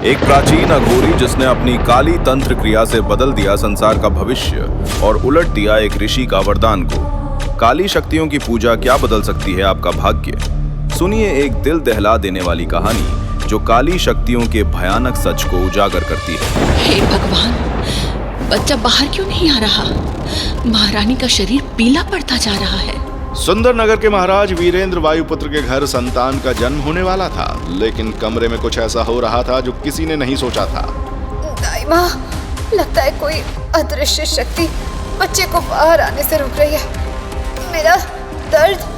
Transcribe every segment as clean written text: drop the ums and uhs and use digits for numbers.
एक प्राचीन अघोरी जिसने अपनी काली तंत्र क्रिया से बदल दिया संसार का भविष्य और उलट दिया एक ऋषि का वरदान को। काली शक्तियों की पूजा क्या बदल सकती है आपका भाग्य? सुनिए एक दिल दहला देने वाली कहानी जो काली शक्तियों के भयानक सच को उजागर करती है। हे भगवान, बच्चा बाहर क्यों नहीं आ रहा? महारानी का शरीर पीला पड़ता जा रहा है। सुंदर नगर के महाराज वीरेंद्र वायुपुत्र के घर संतान का जन्म होने वाला था, लेकिन कमरे में कुछ ऐसा हो रहा था जो किसी ने नहीं सोचा था। दाई माँ, लगता है कोई अदृश्य शक्ति बच्चे को बाहर आने से रोक रही है। मेरा दर्द।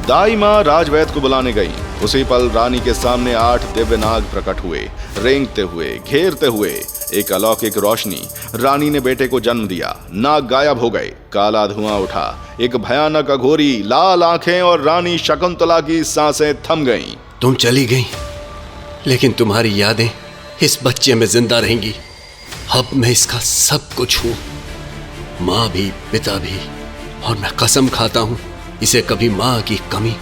दाई माँ राजवैद्य को बुलाने गई। उसी पल रानी के सामने 8 दिव्य नाग प्रकट हुए, रेंगते हुए, घेरते हुए। एक अलौकिक रोशनी। रानी ने बेटे को जन्म दिया। नाग गायब हो गए, काला धुआं उठा। एक भयानक अघोरी, लाल आंखें और रानी शकुंतला की सांसें थम गईं। तुम चली गई, लेकिन तुम्हारी यादें इस बच्चे में जिंदा रहेंगी। अब मैं इसका सब कुछ हूं, माँ भी, पिता भी, और मैं कसम खाता हूं इसे कभी माँ की कमी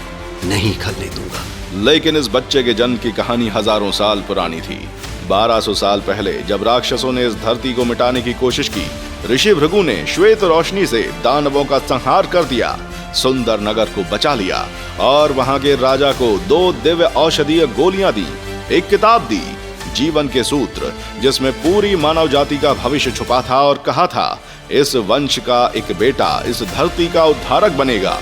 नहीं खलने दूंगा। लेकिन इस बच्चे के जन्म की कहानी हजारों साल पुरानी थी। 1200 साल पहले जब राक्षसों ने इस धरती को मिटाने की कोशिश की, ऋषि भृगु ने श्वेत रोशनी से दानवों का संहार कर दिया, सुंदर नगर को बचा लिया और वहां के राजा को 2 दिव्य औषधीय गोलियां दी, एक किताब दी, जीवन के सूत्र, जिसमें पूरी मानव जाति का भविष्य छुपा था, और कहा था इस वंश का एक बेटा इस धरती का उद्धारक बनेगा।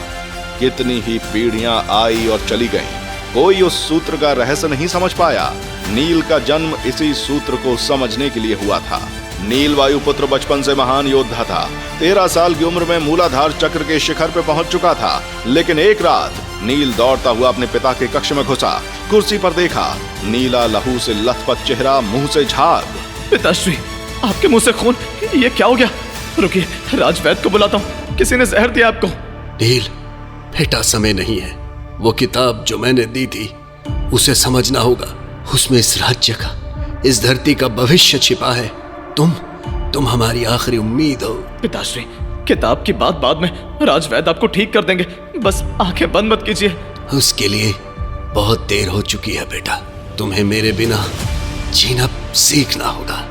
कितनी ही पीढ़ियां आई और चली गईं, कोई उस सूत्र का रहस्य नहीं समझ पाया। नील का जन्म इसी सूत्र को समझने के लिए हुआ था। नील वायुपुत्र बचपन से महान योद्धा था। 13 साल की उम्र में मूलाधार चक्र के शिखर पे पहुंच चुका था। लेकिन एक रात नील दौड़ता हुआ अपने पिता के कक्ष में घुसा। कुर्सी पर देखा, नीला लहू से लथपथ चेहरा, मुंह से झाग। पिताश्री, आपके मुंह से खून, ये क्या हो गया? रुकिए, राजवैद्य को बुलाता हूँ। किसी ने जहर दिया आपको? नील बेटा, समय नहीं है। वो किताब जो मैंने दी थी उसे समझना होगा। उसमें इस राज्य का, इस धरती का भविष्य छिपा है। तुम हमारी आखिरी उम्मीद हो। पिताश्री, किताब की बात बाद में, राजवैद्य आपको ठीक कर देंगे, बस आंखें बंद मत कीजिए। उसके लिए बहुत देर हो चुकी है बेटा। तुम्हें मेरे बिना जीना सीखना होगा।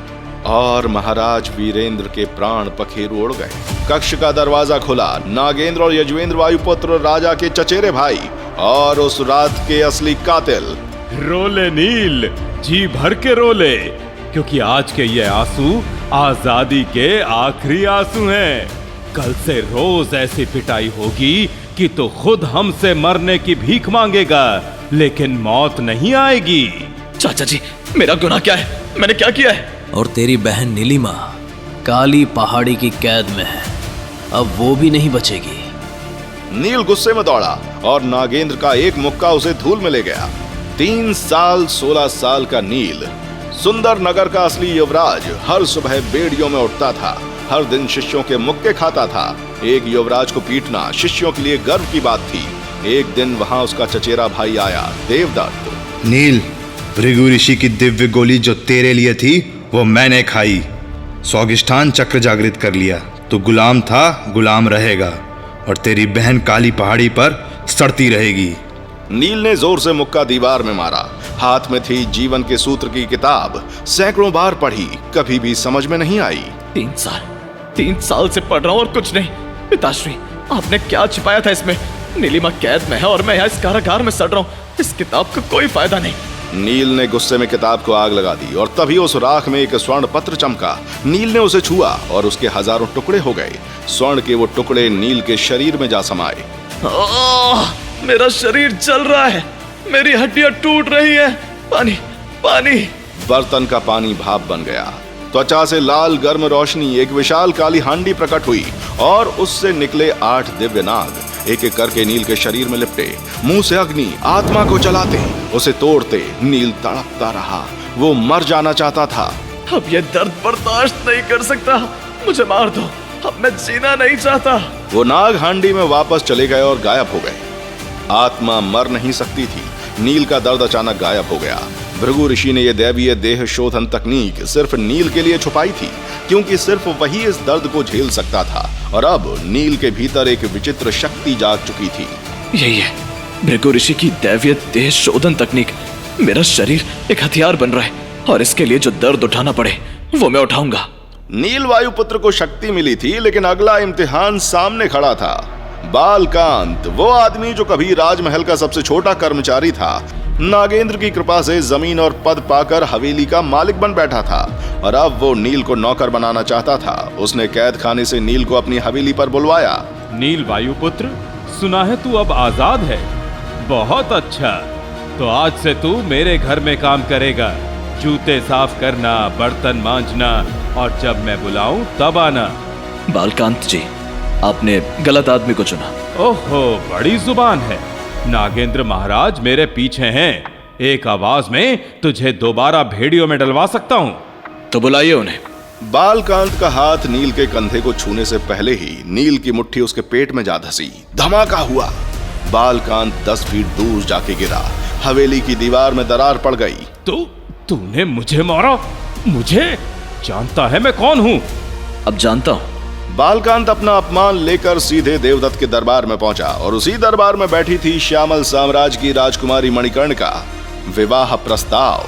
और महाराज वीरेंद्र के प्राण पखेरु उड़ गए। कक्ष का दरवाजा खुला। नागेंद्र और यजुवेंद्र वायुपुत्र, राजा के चचेरे भाई और उस रात के असली कातिल। रोले नील, जी भर के रोले, क्योंकि आज के ये आंसू आजादी के आखिरी आंसू हैं। कल से रोज ऐसी पिटाई होगी कि तो खुद हमसे मरने की भीख मांगेगा, लेकिन मौत नहीं आएगी। चाचा जी, मेरा गुनाह क्या है? मैंने क्या किया है? और तेरी बहन नीलिमा काली पहाड़ी की कैद में है, अब वो भी नहीं बचेगी। नील गुस्से में दौड़ा और नागेंद्र का एक मुक्का उसे धूल में ले गया। 3 साल 16 साल का नील, सुंदर नगर का असली युवराज, हर सुबह बेड़ियों में उठता था, हर दिन शिष्यों के मुक्के खाता था। एक युवराज को पीटना शिष्यों के लिए गर्व की बात थी। एक दिन वहां उसका चचेरा भाई आया, देवदत्त। नील, भृगु ऋषि की दिव्य गोली जो तेरे लिए थी वो मैंने खाई। स्वादिष्ठान चक्र जागृत कर लिया। तो गुलाम था, गुलाम रहेगा, और तेरी बहन काली पहाड़ी पर सड़ती रहेगी। नील ने जोर से मुक्का दीवार में मारा। हाथ में थी जीवन के सूत्र की किताब। सैकड़ों बार पढ़ी, कभी भी समझ में नहीं आई। 3 साल से पढ़ रहा हूँ और कुछ नहीं। पिताश्री, आपने क्या छिपाया था इसमें? नीलिमा कैद में है और मैं यहाँ इस कारागार में सड़ रहा हूँ। इस किताब का कोई फायदा नहीं। नील ने गुस्से में किताब को आग लगा दी और तभी उस राख में एक स्वर्ण पत्र चमका। नील ने उसे छुआ और उसके हजारों टुकड़े हो गए। स्वर्ण के वो टुकड़े नील के शरीर में जा समाये। मेरा शरीर जल रहा है, मेरी हड्डियां टूट रही हैं। पानी, पानी। बर्तन का पानी भाप बन गया। त्वचा से लाल गर्म रोशनी, एक विशाल काली हांडी प्रकट हुई और उससे निकले 8 दिव्य नाग एक एक करके नील के शरीर में लिपटे। मुंह से अग्नि, आत्मा को जलाते, उसे तोड़ते। नील तड़पता रहा, वो मर जाना चाहता था। अब ये दर्द बर्दाश्त नहीं कर सकता, मुझे मार दो, अब मैं जीना नहीं चाहता। वो नाग हांडी में वापस चले गए और गायब हो गए। आत्मा मर नहीं सकती थी। नील का दर्द अचानक गायब हो गया। भृगु ऋषि ने यह दैवीय देह शोधन तकनीक सिर्फ नील के लिए छुपाई थी, क्योंकि सिर्फ वही इस दर्द को झेल सकता था। और अब नील के भीतर एक विचित्र शक्ति जाग चुकी थी। यही है भृगु ऋषि की दैवीय देह शोधन तकनीक। मेरा शरीर एक हथियार बन रहा है और इसके लिए जो दर्द उठाना पड़े वो मैं उठाऊंगा। नील वायुपुत्र को शक्ति मिली थी, लेकिन अगला इम्तिहान सामने खड़ा था। बालकांत, वो आदमी जो कभी राजमहल का सबसे छोटा कर्मचारी था, नागेंद्र की कृपा से जमीन और पद पाकर हवेली का मालिक बन बैठा था और अब वो नील को नौकर बनाना चाहता था। उसने कैद खाने से नील को अपनी हवेली पर बुलवाया। नील वायुपुत्र, सुना है तू अब आजाद है। बहुत अच्छा, तो आज से तू मेरे घर में काम करेगा। जूते साफ करना, बर्तन मांजना और जब मैं बुलाऊं तब आना। बालकांत जी, आपने गलत आदमी को चुना। ओहो, बड़ी जुबान है। नागेंद्र महाराज मेरे पीछे हैं। एक आवाज में तुझे दोबारा भेड़ियों में डलवा सकता हूँ। तो बुलाइए उन्हें। बालकांत का हाथ नील के कंधे को छूने से पहले ही नील की मुट्ठी उसके पेट में जा धसी। धमाका हुआ। बालकांत 10 फीट दूर जाके गिरा। हवेली की दीवार में दरार पड़ गई। तूने मुझे मारा? मुझे जानता है मैं कौन हूँ? अब जानता हूँ। बालकांत अपना अपमान लेकर सीधे देवदत्त के दरबार में पहुंचा और उसी दरबार में बैठी थी श्यामल साम्राज्य की राजकुमारी मणिकर्णिका। विवाह प्रस्ताव।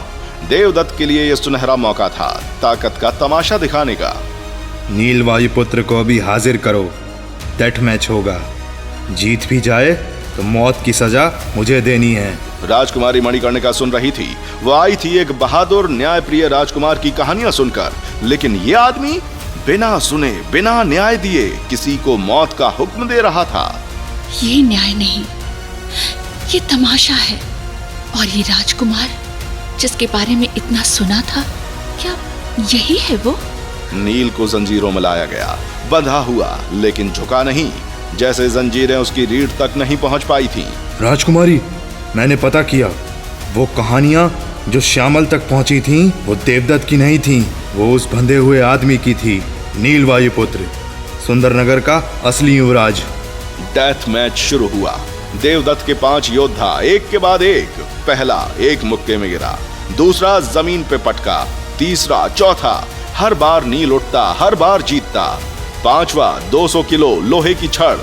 देवदत्त के लिए यह सुनहरा मौका था ताकत का तमाशा दिखाने का। नील वायुपुत्र को अभी हाजिर करो, डेथ मैच होगा। जीत भी जाए तो मौत की सजा मुझे देनी है। राजकुमारी मणिकर्णिका सुन रही थी। वो आई थी एक बहादुर न्यायप्रिय राजकुमार की कहानियां सुनकर, लेकिन ये आदमी बिना सुने बिना न्याय दिए किसी को मौत का हुक्म दे रहा था। ये न्याय नहीं, ये तमाशा है। और ये राजकुमार जिसके बारे में इतना सुना था, क्या यही है वो? नील को जंजीरों में लाया गया, बंधा हुआ, लेकिन झुका नहीं, जैसे जंजीरें उसकी रीढ़ तक नहीं पहुंच पाई थी। राजकुमारी, मैंने पता किया, वो कहानियां जो श्यामल तक पहुंची थीं, वो देवदत्त की नहीं थीं, वो उस बंधे हुए आदमी की थी। नील वायुपुत्र, सुंदरनगर का असली युवराज। डेथ मैच शुरू हुआ। देवदत्त के 5 योद्धा एक के बाद एक। पहला एक मुक्के में गिरा, दूसरा जमीन पे पटका, तीसरा, चौथा। हर बार नील उठता, हर बार जीतता। 5वां 200 किलो लोहे की छड़।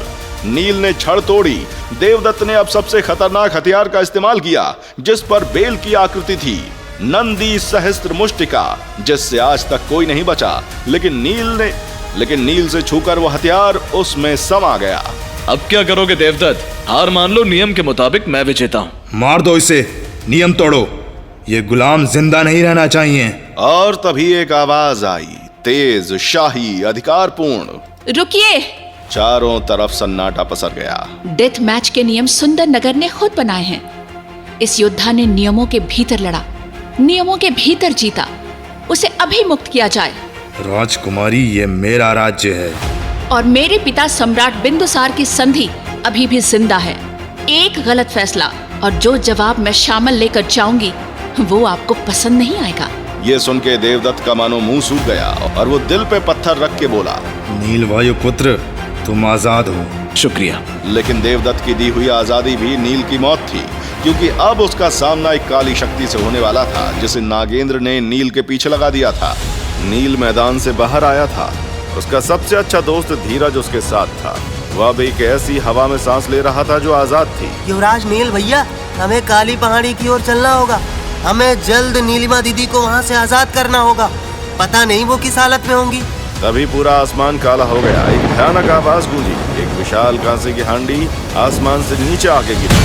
नील ने छड़ तोड़ी। देवदत्त ने अब सबसे खतरनाक हथियार का इस्तेमाल किया, जिस पर बेल की आकृति थी, नंदी सहस्त्र मुष्टिका, जिससे आज तक कोई नहीं बचा। लेकिन नील से छूकर वो हथियार उसमें समा गया। अब क्या करोगे देवदत्त? हार मान लो, नियम के मुताबिक मैं विजेता हूँ। मार दो इसे, नियम तोड़ो, ये गुलाम जिंदा नहीं रहना चाहिए। और तभी एक आवाज आई, तेज, शाही, अधिकारपूर्ण। रुकिए। चारों तरफ सन्नाटा पसर गया। डेथ मैच के नियम सुंदरनगर ने खुद बनाए हैं। इस योद्धा ने नियमों के भीतर लड़ा, नियमों के भीतर जीता। उसे अभी मुक्त किया जाए। राजकुमारी, ये मेरा राज्य है और मेरे पिता सम्राट बिंदुसार की संधि अभी भी जिंदा है। एक गलत फैसला और जो जवाब मैं शामिल लेकर जाऊंगी वो आपको पसंद नहीं आएगा। ये सुन के देवदत्त का मानो मुंह सूख गया और वो दिल पे पत्थर रख के बोला, नील वायुपुत्र, तुम आजाद हो। शुक्रिया। लेकिन देवदत्त की दी हुई आजादी भी नील की मौत थी, क्योंकि अब उसका सामना एक काली शक्ति से होने वाला था, जिसे नागेंद्र ने नील के पीछे लगा दिया था। नील मैदान से बाहर आया था। उसका सबसे अच्छा दोस्त धीरज उसके साथ था। वह भी एक ऐसी हवा में सांस ले रहा था जो आजाद थी। युवराज नील भैया, हमें काली पहाड़ी की ओर चलना होगा। हमें जल्द नीलिमा दीदी को वहाँ से आजाद करना होगा। पता नहीं वो किस हालत में होंगी। तभी पूरा आसमान काला हो गया। एक भयानक आवाज गूंजी। एक विशाल कांसे की हांडी आसमान से नीचे आके गिरी।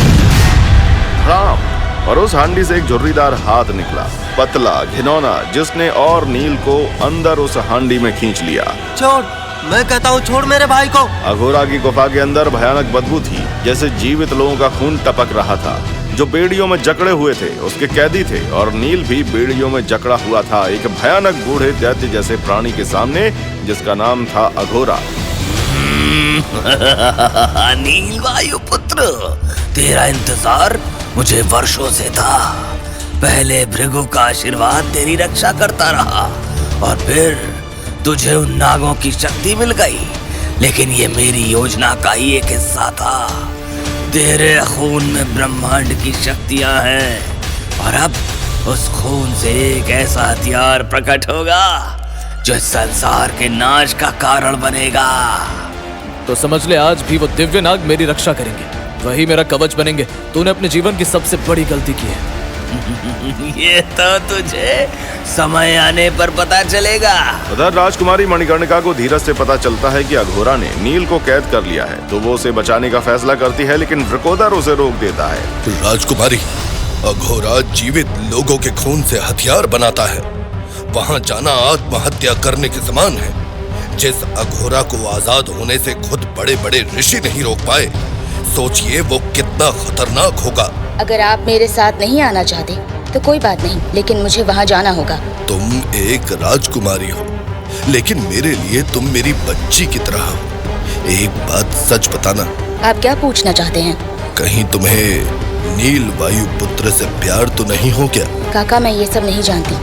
राम! और उस हांडी से एक झुर्रीदार हाथ निकला, पतला, घिनौना, जिसने और नील को अंदर उस हांडी में खींच लिया। छोड़, मैं कहता हूँ छोड़ मेरे भाई को। अघोरा की गुफा के अंदर भयानक बदबू थी, जैसे जीवित लोगों का खून टपक रहा था। जो बेड़ियों में जकड़े हुए थे उसके कैदी थे और नील भी बेड़ियों में जकड़ा हुआ था, एक भयानक बूढ़े दैत्य जैसे प्राणी के सामने, जिसका नाम था अघोरा। नील वायुपुत्र, तेरा इंतजार मुझे वर्षों से था। पहले भृगु का आशीर्वाद तेरी रक्षा करता रहा और फिर तुझे उन नागों की शक्ति मिल गई, लेकिन ये मेरी योजना का ही एक हिस्सा था। तेरे खून में ब्रह्मांड की शक्तियां हैं और अब उस खून से एक ऐसा हथियार प्रकट होगा जो संसार के नाश का कारण बनेगा। तो समझ ले, आज भी वो दिव्य नाग मेरी रक्षा करेंगे, वही मेरा कवच बनेंगे। तूने अपने जीवन की सबसे बड़ी गलती की है। ये तो तुझे समय आने पर पता चलेगा। उधर राजकुमारी मणिकर्णिका को धीरज से पता चलता है कि अघोरा ने नील को कैद कर लिया है, तो वो उसे बचाने का फैसला करती है, लेकिन वृकोदर उसे रोक देता है। राजकुमारी, अघोरा जीवित लोगों के खून से हथियार बनाता है। वहां जाना आत्महत्या करने के समान है। जिस अघोरा को आजाद होने से खुद बड़े बड़े ऋषि नहीं रोक पाए, सोचिए वो कितना खतरनाक होगा। अगर आप मेरे साथ नहीं आना चाहते तो कोई बात नहीं, लेकिन मुझे वहाँ जाना होगा। तुम एक राजकुमारी हो, लेकिन मेरे लिए तुम मेरी बच्ची की तरह हो। एक बात सच बताना। आप क्या पूछना चाहते हैं? कहीं तुम्हें नील वायु पुत्र से प्यार तो नहीं हो क्या? काका, मैं ये सब नहीं जानती,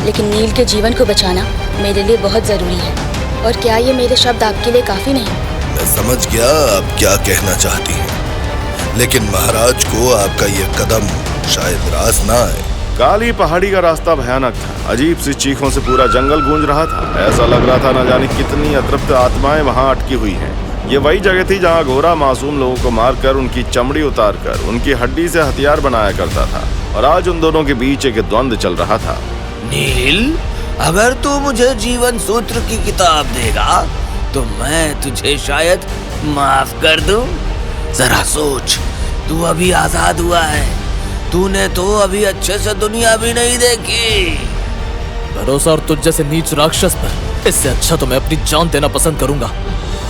लेकिन नील के जीवन को बचाना मेरे लिए बहुत जरूरी है। और क्या ये मेरे शब्द आपके लिए काफी नहीं? मैं समझ गया आप क्या कहना चाहती हैं, लेकिन महाराज को आपका ये कदम शायद रास ना आए। काली पहाड़ी का रास्ता भयानक था। अजीब सी चीखों से पूरा जंगल गूंज रहा था। ऐसा लग रहा था न जाने कितनी अतृप्त आत्माएं वहां अटकी हुई हैं। ये वही जगह थी जहां घोड़ा मासूम लोगों को मारकर उनकी चमड़ी उतारकर उनकी हड्डी से हथियार बनाया करता था, और आज उन दोनों के बीच एक द्वंद्व चल रहा था। नील, अगर तू मुझे जीवन सूत्र की किताब देगा तो मैं तुझे शायद माफ कर दूं। जरा सोच, तू अभी आजाद हुआ है, तूने तो अभी अच्छे से दुनिया भी नहीं देखी। भरोसा और तुझ जैसे नीच राक्षस पर इससे अच्छा तो मैं अपनी जान देना पसंद करूंगा।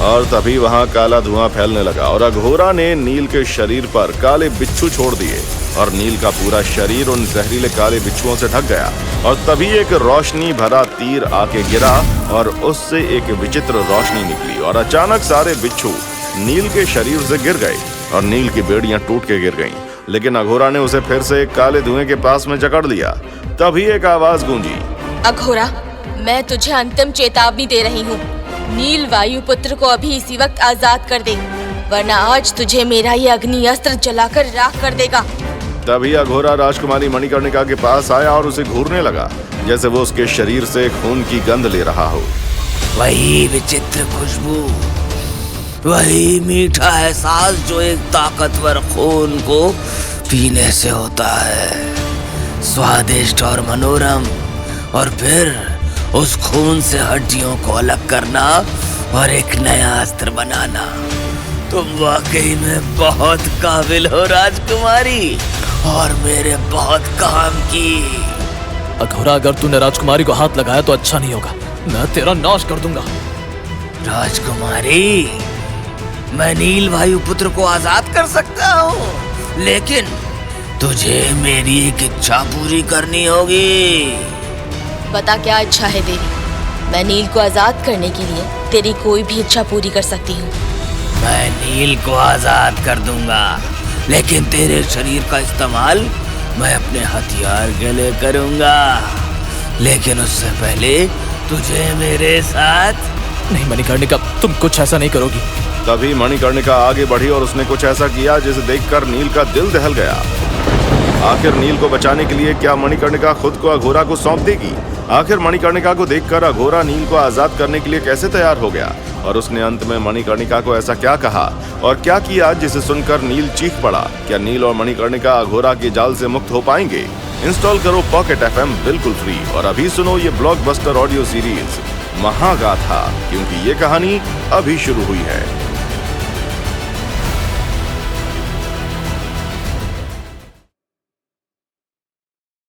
और तभी वहां काला धुआं फैलने लगा और अघोरा ने नील के शरीर पर काले बिच्छू छोड़ दिए, और नील का पूरा शरीर उन जहरीले काले बिच्छुओं से ढक गया। और तभी एक रोशनी भरा तीर आके गिरा और उससे एक विचित्र रोशनी निकली, और अचानक सारे बिच्छू नील के शरीर से गिर गए और नील की बेड़ियां टूट के गिर गईं। लेकिन अघोरा ने उसे फिर से एक काले धुएं के पास में जकड़ लिया। तभी एक आवाज गूंजी, अघोरा, मैं तुझे अंतिम चेतावनी दे रही हूँ। नील वायु पुत्र को अभी इसी वक्त आजाद कर दे, वरना आज तुझे मेरा ये अग्नि अस्त्र जलाकर राख कर देगा। तभी अघोरा राजकुमारी मणिकर्णिका के पास आया और उसे घूरने लगा, जैसे वो उसके शरीर से खून की गंध ले रहा हो। वही विचित्र खुशबू, वही मीठा एहसास जो एक ताकतवर खून को पीने से होता है, स्वादिष्ट और मनोरम। और फिर उस खून से हड्डियों को अलग करना और एक नया अस्त्र बनाना। तुम वाकई में बहुत काबिल हो राजकुमारी, और मेरे बहुत काम की। अघोरा, अगर तूने राजकुमारी को हाथ लगाया तो अच्छा नहीं होगा, मैं तेरा नाश कर दूंगा। राजकुमारी, मैं नील वायु पुत्र को आजाद कर सकता हूँ, लेकिन तुझे मेरी एक इच्छा पूरी करनी होगी। बता, क्या इच्छा है तेरी? मैं नील को आजाद करने के लिए तेरी कोई भी इच्छा पूरी कर सकती हूँ। मैं नील को आजाद कर दूंगा, लेकिन तेरे शरीर का इस्तेमाल मैं अपने हथियार के लिए करूंगा। लेकिन उससे पहले तुझे मेरे साथ। नहीं मणिकर्णिका, तुम कुछ ऐसा नहीं करोगी। तभी मणिकर्णिका आगे बढ़ी और उसने कुछ ऐसा किया जिसे देखकर नील का दिल दहल गया। आखिर नील को बचाने के लिए क्या मणिकर्णिका खुद को अघोरा को सौंप देगी? आखिर मणिकर्णिका को देखकर अघोरा नील को आजाद करने के लिए कैसे तैयार हो गया? और उसने अंत में मणिकर्णिका को ऐसा क्या कहा और क्या किया जिसे सुनकर नील चीख पड़ा? क्या नील और मणिकर्णिका अघोरा के जाल से मुक्त हो पाएंगे? इंस्टॉल करो पॉकेट FM बिल्कुल फ्री, और अभी सुनो ये ब्लॉकबस्टर ऑडियो सीरीज महागाथा, क्योंकि ये कहानी अभी शुरू हुई है।